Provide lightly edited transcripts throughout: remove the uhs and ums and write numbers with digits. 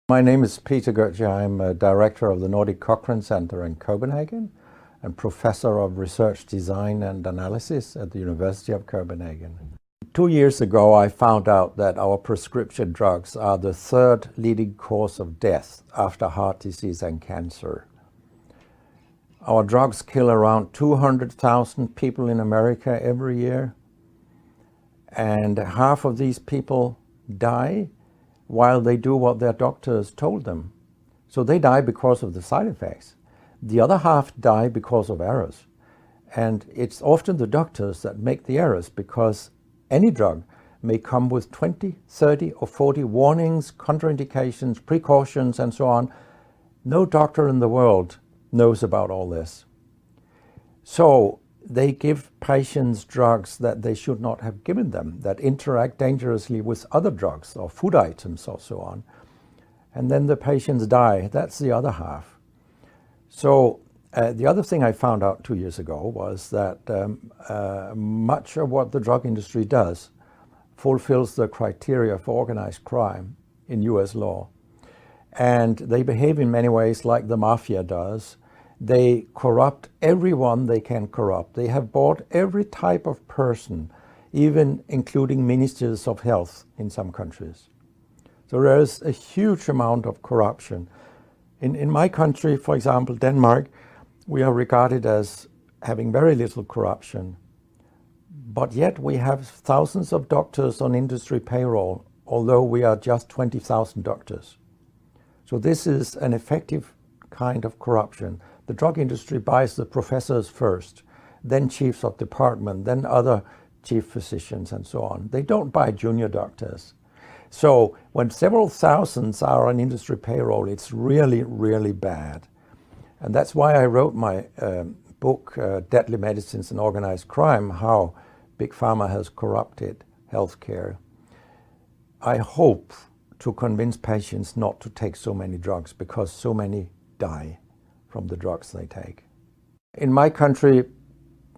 My name is Peter Goetje. I'm a director of the Nordic Cochrane Center in Copenhagen and professor of research design and analysis at the University of Copenhagen. 2 years ago, I found out that our prescription drugs are the third leading cause of death after heart disease and cancer. Our drugs kill around 200,000 people in America every year, and half of these people die while they do what their doctors told them. So they die because of the side effects. The other half die because of errors. And it's often the doctors that make the errors, because any drug may come with 20, 30 or 40 warnings, contraindications, precautions, and so on. No doctor in the world knows about all this. So they give patients drugs that they should not have given them, that interact dangerously with other drugs or food items or so on. And then the patients die. That's the other half. So the other thing I found out 2 years ago was that much of what the drug industry does fulfills the criteria for organized crime in US law. And they behave in many ways like the mafia does. They corrupt everyone they can corrupt. They have bought every type of person, even including ministers of health in some countries. So there is a huge amount of corruption. In my country, for example, Denmark, we are regarded as having very little corruption. But yet we have thousands of doctors on industry payroll, although we are just 20,000 doctors. So this is an effective kind of corruption. The drug industry buys the professors first, then chiefs of department, then other chief physicians and so on. They don't buy junior doctors. So when several thousands are on industry payroll, it's really, really bad. And that's why I wrote my book, Deadly Medicines and Organized Crime, How Big Pharma Has Corrupted Healthcare. I hope to convince patients not to take so many drugs, because so many die from the drugs they take. In my country,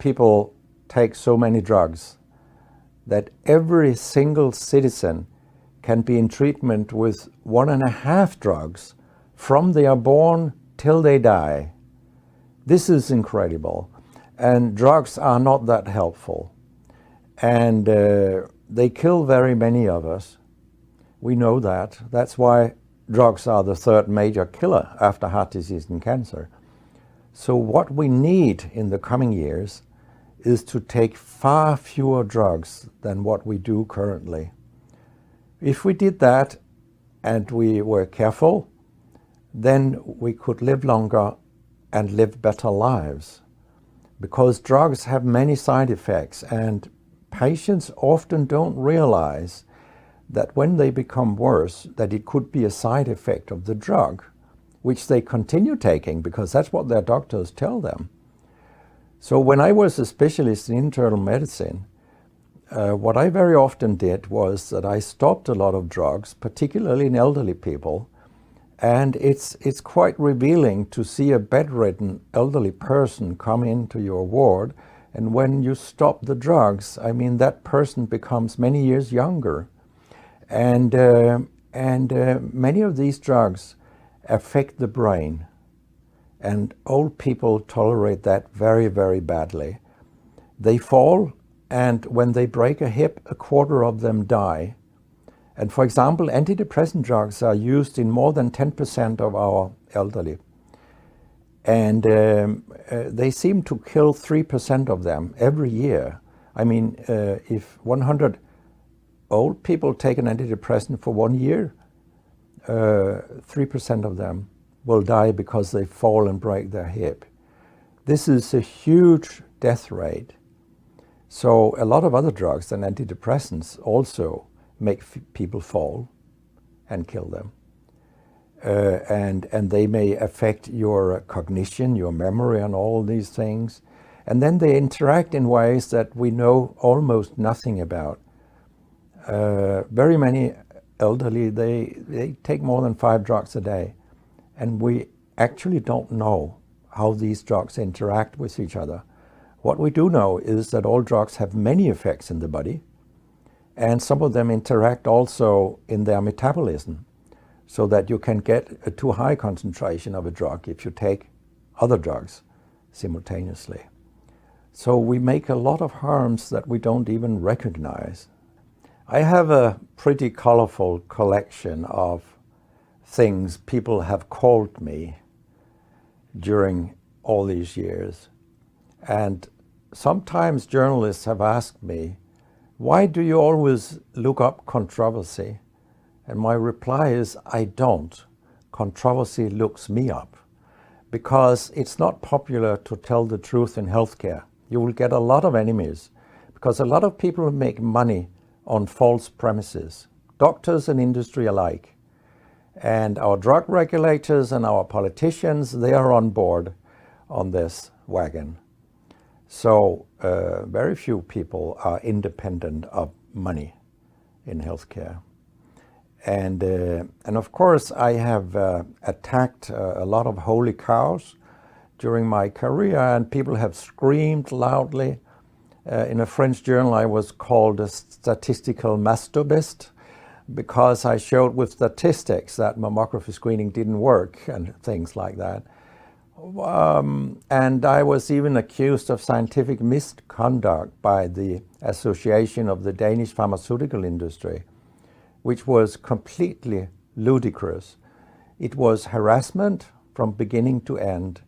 people take so many drugs that every single citizen can be in treatment with 1.5 drugs from they are born till they die. This is incredible. And drugs are not that helpful. And they kill very many of us. We know that. That's why drugs are the third major killer after heart disease and cancer. So what we need in the coming years is to take far fewer drugs than what we do currently. If we did that and we were careful, then we could live longer and live better lives. Because drugs have many side effects, and patients often don't realize that when they become worse, that it could be a side effect of the drug, which they continue taking because that's what their doctors tell them. So when I was a specialist in internal medicine, what I very often did was that I stopped a lot of drugs, particularly in elderly people. And it's quite revealing to see a bedridden elderly person come into your ward. And when you stop the drugs, I mean, that person becomes many years younger. And many of these drugs affect the brain, and old people tolerate that very, very badly. They fall, and when they break a hip, 1/4 of them die. And for example, antidepressant drugs are used in more than 10% of our elderly. And they seem to kill 3% of them every year. I mean, if 100 old people take an antidepressant for 1 year, 3% of them will die because they fall and break their hip. This is a huge death rate. So a lot of other drugs than antidepressants also make people fall and kill them. And they may affect your cognition, your memory, and all these things. And then they interact in ways that we know almost nothing about. Very many elderly, they take more than 5 drugs a day. And we actually don't know how these drugs interact with each other. What we do know is that all drugs have many effects in the body, and some of them interact also in their metabolism. so that you can get a too high concentration of a drug if you take other drugs simultaneously. So we make a lot of harms that we don't even recognize. I have a pretty colorful collection of things people have called me during all these years. And sometimes journalists have asked me, why do you always look up controversy? And my reply is, I don't. Controversy looks me up. Because it's not popular to tell the truth in healthcare. You will get a lot of enemies, because a lot of people make money on false premises, doctors and industry alike. And our drug regulators and our politicians, they are on board on this wagon. So very few people are independent of money in healthcare. And of course, I have attacked a lot of holy cows during my career, and people have screamed loudly. In a French journal, I was called a statistical masturbist because I showed with statistics that mammography screening didn't work and things like that. And I was even accused of scientific misconduct by the Association of the Danish Pharmaceutical Industry, which was completely ludicrous. It was harassment from beginning to end.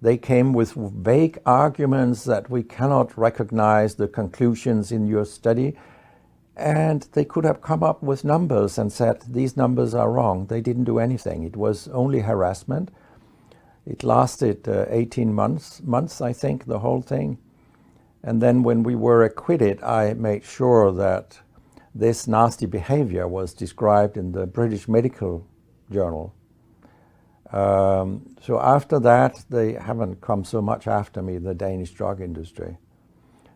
They came with vague arguments that we cannot recognize the conclusions in your study, and they could have come up with numbers and said, these numbers are wrong. They didn't do anything. It was only harassment. It lasted 18 months, I think, the whole thing. And then when we were acquitted, I made sure that this nasty behavior was described in the British Medical Journal. So after that, they haven't come so much after me, the Danish drug industry.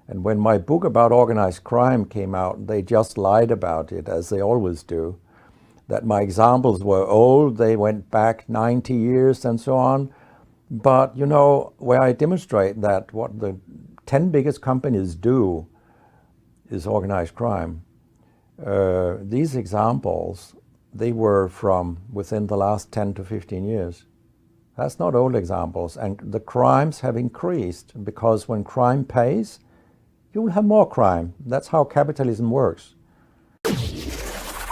And when my book about organized crime came out, they just lied about it, as they always do. That my examples were old, they went back 90 years and so on. But, you know, where I demonstrate that what the 10 biggest companies do is organized crime. These examples, they were from within the last 10 to 15 years. That's not old examples. And the crimes have increased because when crime pays, you will have more crime. That's how capitalism works.